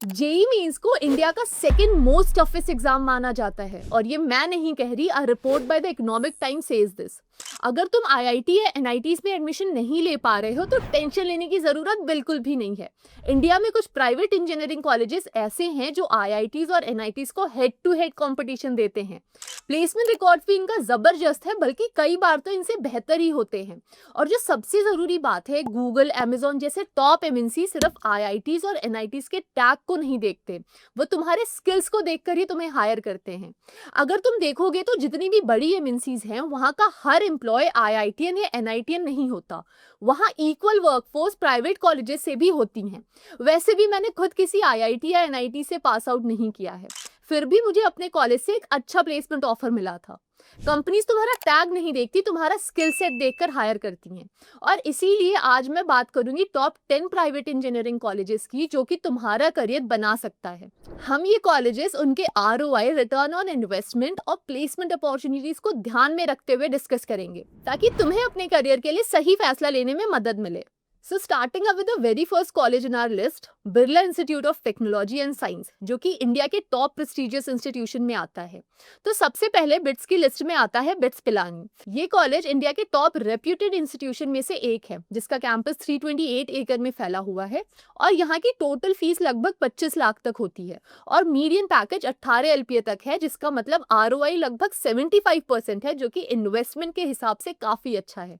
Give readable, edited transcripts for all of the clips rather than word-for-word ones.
JEE mains को India का second most toughest exam माना जाता है और ये मैं नहीं कह रही, a report by the economic times says this. अगर तुम आईआईटी या एनआईटीज में एडमिशन नहीं ले पा रहे हो तो टेंशन लेने की जरूरत बिल्कुल भी नहीं है। इंडिया में कुछ प्राइवेट इंजीनियरिंग कॉलेजेस ऐसे हैं जो आईआईटीज और एनआईटीज को हेड टू हेड कंपटीशन देते हैं। प्लेसमेंट रिकॉर्ड भी इनका जबरदस्त है, बल्कि कई बार तो इनसे बेहतर ही होते हैं। और जो सबसे जरूरी बात है, गूगल, अमेजोन जैसे टॉप एमएनसी सिर्फ आईआईटीज और एनआईटीज के टैग को नहीं देखते, वो तुम्हारे स्किल्स को देखकर ही तुम्हें हायर करते हैं। अगर तुम देखोगे तो जितनी भी बड़ी एमएनसीज हैं वहां का हर एम्प्लॉय आईआईटीएन या एनआईटीएन नहीं होता। वहां इक्वल वर्कफोर्स प्राइवेट कॉलेजेस से भी होती हैं। वैसे भी मैंने खुद किसी आईआईटी या एनआईटी से पास आउट नहीं किया है, फिर भी मुझे अपने कॉलेज से एक अच्छा प्लेसमेंट ऑफर मिला था। कंपनीज तुम्हारा टैग नहीं देखती, तुम्हारा स्किल सेट देखकर हायर करती हैं। और इसीलिए आज मैं बात करूंगी टॉप 10 प्राइवेट इंजीनियरिंग कॉलेजेस की, जो कि तुम्हारा करियर बना सकता है। हम ये कॉलेजेस उनके आरओआई, रिटर्न ऑन इन्वेस्टमेंट और प्लेसमेंट अपॉर्चुनिटीज को ध्यान में रखते हुए डिस्कस करेंगे, ताकि तुम्हें अपने करियर के लिए सही फैसला लेने में मदद मिले। So starting up with the very first college in our list, Birla institute of technology and science, जो कि इंडिया के टॉप प्रेस्टिजियस इंस्टीट्यूशन में आता है। तो सबसे पहले बिट्स की लिस्ट में आता है बिट्स पिलानी। ये कॉलेज इंडिया के टॉप रेप्यूटेड इंस्टीट्यूशन में से एक है, जिसका कैंपस 328 एकड़ में फैला हुआ है और यहाँ की टोटल फीस लगभग 25 लाख तक होती है और मीडियन पैकेज 18 एलपीए तक है, जिसका मतलब आरओआई लगभग 75% है, जो कि इन्वेस्टमेंट के हिसाब से काफी अच्छा है।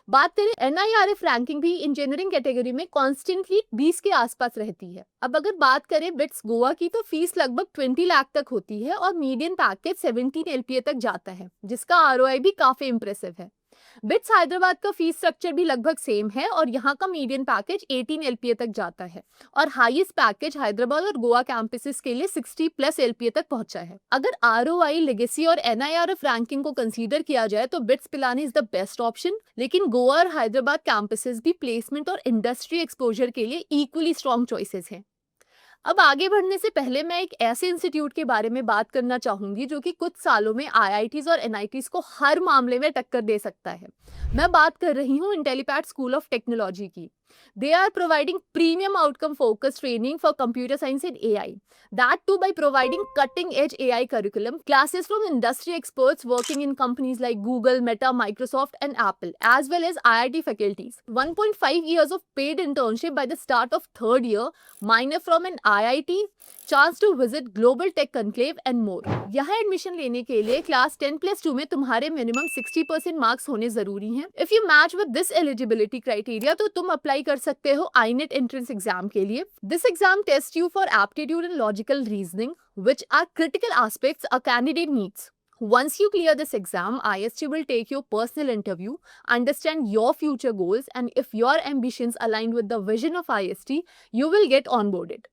बात करें एनआईआरएफ रैंकिंग भी इंजीनियरिंग कैटेगरी में कॉन्स्टेंटली 20 के आसपास रहती है। अब अगर बात करें बिट्स गोवा की, तो फीस लगभग 20 लाख तक होती है और मीडियन पैकेज 17 एलपीए तक जाता है, जिसका आरओआई भी काफी इंप्रेसिव है। बिट्स हैदराबाद का फीस स्ट्रक्चर भी लगभग सेम है और यहाँ का मीडियन पैकेज 18 एलपीए तक जाता है और हाईएस्ट पैकेज हैदराबाद और गोवा कैंपसेस के लिए 60 प्लस एलपीए तक पहुंचा है। अगर आरओआई, लेगेसी और एनआईआरएफ रैंकिंग को कंसीडर किया जाए तो bits Pilani is the best option, लेकिन गोवा और हैदराबाद कैंपसेस भी प्लेसमेंट और इंडस्ट्री एक्सपोजर के लिए इक्वली स्ट्रॉन्ग चॉइसेस हैं। अब आगे बढ़ने से पहले मैं एक ऐसे इंस्टीट्यूट के बारे में बात करना चाहूंगी जो कि कुछ सालों में आईआईटीज और एनआईटीज को हर मामले में टक्कर दे सकता है। मैं बात कर रही हूँ इंटेलीपैड स्कूल ऑफ टेक्नोलॉजी की। They are providing premium outcome focused training for computer science and AI. That too by providing cutting edge AI curriculum, classes from industry experts working in companies like Google, Meta, Microsoft and Apple, as well as IIT faculties. 1.5 years of paid internship by the start of third year, minor from an IIT, chance to visit Global Tech Conclave and more. यहाँ admission लेने के लिए class 10+2 में तुम्हारे minimum 60% marks होने जरूरी हैं। If you match with this eligibility criteria तो तुम अप्लाई कर सकते हो आईनेट एंट्रेंस एग्जाम के लिए। This exam test you for aptitude and logical reasoning, which are critical aspects a candidate needs. Once you clear this exam, IST will take your personal interview, understand your future goals, and if your ambitions align with the vision of IST, you will get onboarded.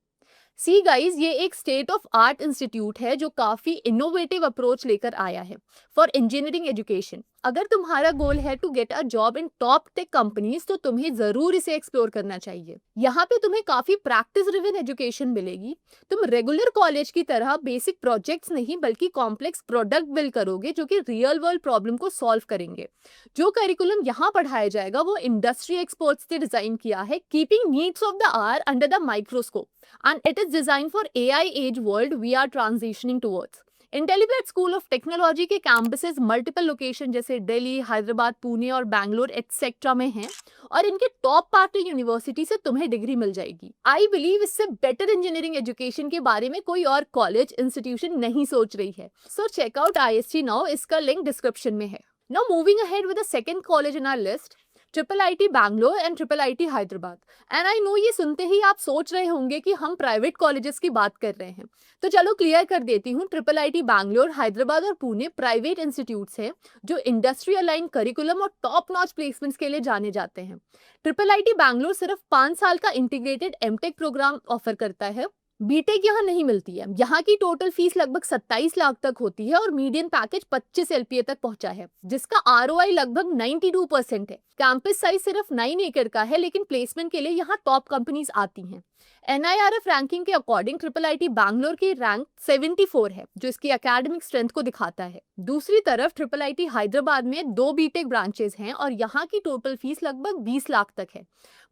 See guys, ये एक state of art institute है जो काफी innovative approach लेकर आया है for engineering education. अगर तुम्हारा गोल है to get a job in top tech companies तो तुम्हें जरूर इसे एक्सप्लोर करना चाहिए। यहाँ पे तुम्हें काफी प्रैक्टिस ड्रिवन एजुकेशन मिलेगी। तुम रेगुलर कॉलेज की तरह बेसिक प्रोजेक्ट्स नहीं बल्कि कॉम्प्लेक्स प्रोडक्ट बिल्ड करोगे जो कि रियल वर्ल्ड प्रॉब्लम को सॉल्व करेंगे। जो करिकुलम यहाँ पढ़ाया जाएगा वो इंडस्ट्री एक्सपर्ट्स ने डिजाइन किया है, keeping needs of the hour under the microscope, and it is designed for AI age world we are transitioning towards. Intellipaat school of technology के कैंपसेस मल्टीपल लोकेशन जैसे दिल्ली, हैदराबाद, पुणे और बैंगलोर एटसेट्रा में हैं और इनके टॉप पार्टनर यूनिवर्सिटी से तुम्हें डिग्री मिल जाएगी। आई बिलीव इससे बेटर इंजीनियरिंग एजुकेशन के बारे में कोई और कॉलेज इंस्टीट्यूशन नहीं सोच रही है। So check out IST now, इसका लिंक डिस्क्रिप्शन में है। Now moving ahead with the second college in our list, triple IT Bangalore and triple IT Hyderabad. And I know ये सुनते ही आप सोच रहे होंगे कि हम प्राइवेट कॉलेजेस की बात कर रहे हैं, तो चलो क्लियर कर देती हूँ। ट्रिपल आईटी बैंगलोर, हैदराबाद और पुणे प्राइवेट इंस्टीट्यूट्स हैं जो इंडस्ट्री अलाइन करिकुलम और टॉप नॉच प्लेसमेंट्स के लिए जाने जाते हैं। ट्रिपल आईटी बैंगलोर सिर्फ 5 साल का इंटीग्रेटेड एमटेक प्रोग्राम ऑफर करता है। बीटेक यहाँ नहीं मिलती है। यहाँ की टोटल फीस लगभग 27 लाख तक होती है और मीडियन पैकेज 25 एलपीए तक पहुंचा है, जिसका आरओआई लगभग 92% है। कैंपस साइज सिर्फ 9 एकड़ का है, लेकिन प्लेसमेंट के लिए यहाँ टॉप कंपनीज आती हैं। एनआईआरएफ रैंकिंग के अकॉर्डिंग ट्रिपल आईटी बैंगलोर की रैंक 74 है, जो इसकी एकेडमिक स्ट्रेंथ को दिखाता है। दूसरी तरफ ट्रिपल आईटी हैदराबाद में 2 बीटेक ब्रांचेस हैं और यहाँ की टोटल फीस लगभग 20 लाख तक है।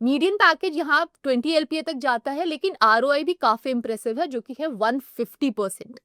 मीडियन पैकेज यहाँ 20 LPA तक जाता है, लेकिन ROI भी काफी इंप्रेसिव है जो कि है 150%।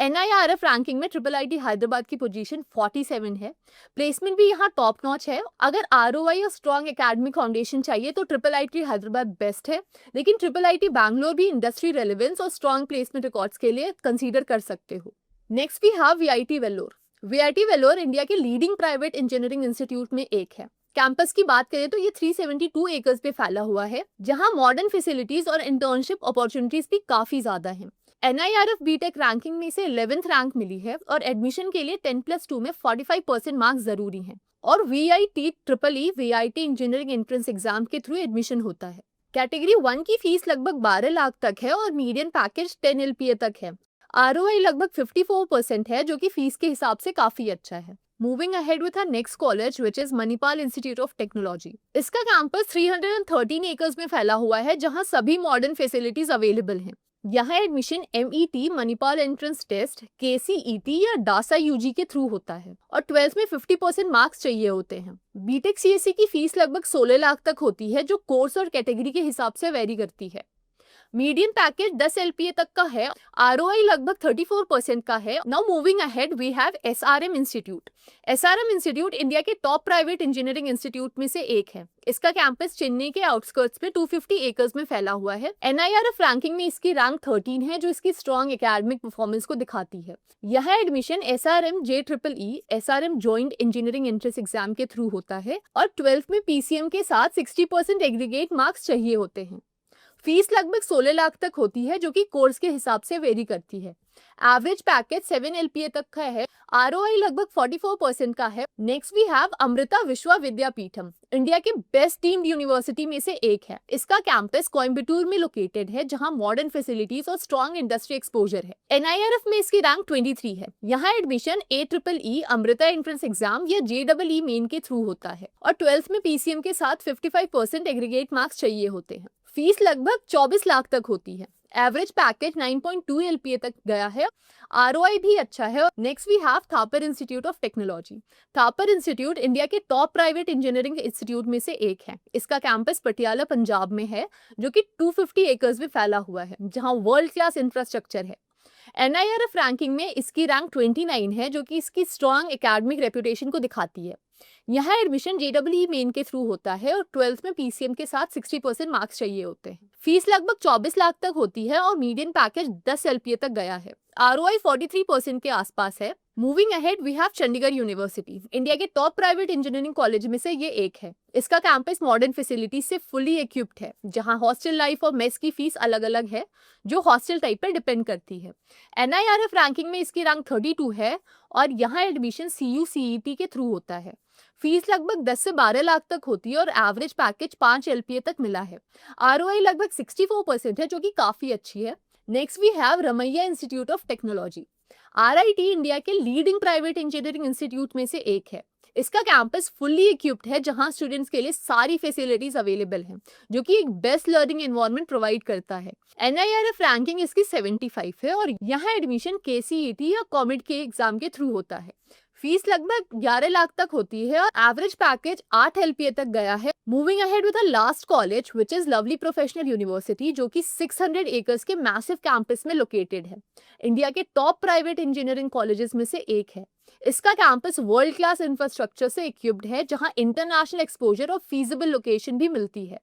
NIRF रैंकिंग में IIIT हैदराबाद की पोजीशन 47 है। प्लेसमेंट भी यहाँ टॉप नॉच है। अगर ROI और स्ट्रॉन्ग एकेडमिक फाउंडेशन चाहिए तो IIIT हैदराबाद बेस्ट है, लेकिन IIIT बैंगलोर भी इंडस्ट्री रेलेवेंस और स्ट्रॉन्ग प्लेसमेंट रिकॉर्ड्स के लिए कंसीडर कर सकते हो। Next we have VIT Vellore. VIT Vellore India के लीडिंग प्राइवेट इंजीनियरिंग इंस्टीट्यूट में एक है। कैंपस की बात करें तो ये 372 एकर्स पे फैला हुआ है, जहां मॉडर्न फैसिलिटीज और इंटर्नशिप अपॉर्चुनिटीज भी काफी ज्यादा हैं। NIRF बीटेक रैंकिंग में इसे 11th रैंक मिली है और एडमिशन के लिए 10+2 में 45% मार्क्स जरूरी हैं। और VIT इंजीनियरिंग एंट्रेंस एग्जाम के थ्रू एडमिशन होता है। कैटेगरी 1 की फीस लगभग 12 लाख तक है और मीडियन पैकेज 10 LPA तक है। ROI लगभग 54% है, जो कि फीस के हिसाब से काफी अच्छा है। Moving ahead with our next college which is Manipal institute of technology. इसका कैंपस 313 एकर्स में फैला हुआ है, जहां सभी मॉडर्न फैसिलिटीज अवेलेबल हैं। यहाँ admission MET, Manipal entrance test, KCET या डासा UG के थ्रू होता है और 12th में 50% मार्क्स चाहिए होते हैं। बीटेक CSE की फीस लगभग 16 लाख तक होती है, जो कोर्स और कैटेगरी के हिसाब से वेरी करती है। मीडियम पैकेज 10 LPA तक का है। ROI लगभग 34% का है। Now moving ahead we have SRM institute. SRM institute India के टॉप प्राइवेट इंजीनियरिंग इंस्टीट्यूट में से एक है। इसका कैंपस चेन्नई के आउटस्कर्ट्स में 250 एकर्स में फैला हुआ है। NIRF रैंकिंग में इसकी रैंक 13 है, जो इसकी स्ट्रॉन्ग एकेडमिक परफॉर्मेंस को दिखाती है। यह admission SRM JEEE SRM joint engineering entrance exam के थ्रू होता है और 12th में PCM के साथ 60% एग्रीगेट मार्क्स चाहिए होते हैं। फीस लगभग 16 लाख तक होती है, जो कि कोर्स के हिसाब से वेरी करती है। एवरेज पैकेज 7 LPA तक का है। ROI लगभग 44% का है। नेक्स्ट वी हैव अमृता विश्व विद्यापीठम। इंडिया के बेस्ट डीम्ड यूनिवर्सिटी में से एक है। इसका कैंपस कोयम्बटूर में लोकेटेड है, जहां मॉडर्न फैसिलिटीज और स्ट्रॉन्ग इंडस्ट्री एक्सपोजर है। NIRF में इसकी रैंक 23 है। यहाँ admission AEEE Amrita entrance exam या JEE मेन के थ्रू होता है और 12th में PCM के साथ 55% एग्रीगेट मार्क्स चाहिए होते हैं। फीस लगभग 24 लाख तक होती है। एवरेज पैकेज 9.2 LPA तक गया है। ROI भी अच्छा है। Next we have Thapar institute of technology. Thapar institute India के टॉप प्राइवेट इंजीनियरिंग इंस्टीट्यूट में से एक है। इसका कैंपस पटियाला पंजाब में है, जो कि 250 एकर्स में फैला हुआ है, जहां वर्ल्ड क्लास इंफ्रास्ट्रक्चर है। NIRF रैंकिंग में इसकी रैंक 29 है, जो कि इसकी स्ट्रॉन्ग एकेडमिक रेपुटेशन को दिखाती है। यहाँ एडमिशन JEE मेन के थ्रू होता है और 12th में PCM के साथ 60% मार्क्स चाहिए होते हैं। फीस लगभग 24 लाख तक होती है और मीडियन पैकेज 10 LPA तक गया है। ROI 43% के आसपास है। Moving ahead we have Chandigarh university. India के टॉप प्राइवेट इंजीनियरिंग कॉलेज में से ये एक है। इसका कैंपस मॉडर्न फैसिलिटीज से फुली इक्विप्ड है, जहां हॉस्टल लाइफ और मेस की फीस अलग अलग है, जो हॉस्टल टाइप पर डिपेंड करती है। NIRF रैंकिंग में इसकी रैंक 32 है और यहाँ एडमिशन CUCET के थ्रू होता है। फीस लगभग 10 से 12 लाख तक होती है और एवरेज पैकेज 5 LPA तक मिला है। ROI लगभग 64% है, जो कि काफी अच्छी है। Next we have Ramaiah institute of technology. RIT India के लीडिंग प्राइवेट इंजीनियरिंग इंस्टीट्यूट में से एक है। इसका कैंपस फुल्ली इक्विप्ड है, जहां स्टूडेंट्स के लिए सारी फैसिलिटीज अवेलेबल हैं, जो कि एक बेस्ट लर्निंग एनवायरनमेंट प्रोवाइड करता है। NIRF रैंकिंग इसकी 75 है और यहाँ एडमिशन KCET या कॉमेट के एग्जाम के थ्रू होता है। फीस लगभग 11 लाख तक होती है और एवरेज पैकेज 8 LPA तक गया है। Moving ahead with the last college which is lovely professional university, जो कि 600 एकर्स के मैसिव कैंपस में लोकेटेड है। इंडिया के टॉप प्राइवेट इंजीनियरिंग कॉलेजेस में से एक है। इसका कैंपस वर्ल्ड क्लास इंफ्रास्ट्रक्चर से इक्विप्ड है, जहां इंटरनेशनल एक्सपोजर और फीजिबल लोकेशन भी मिलती है।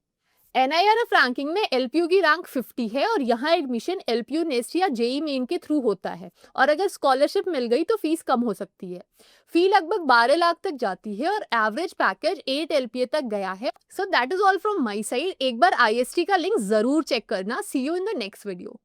NIRF रैंकिंग में LPU की रैंक 50 है और यहाँ एडमिशन LPU नेस्ट या JEE मेन के थ्रू होता है और अगर स्कॉलरशिप मिल गई तो फीस कम हो सकती है। फी लगभग 12 लाख तक जाती है और एवरेज पैकेज 8 LPA तक गया है। So that is all from my side. एक बार IST का लिंक जरूर चेक करना। See you in the next video.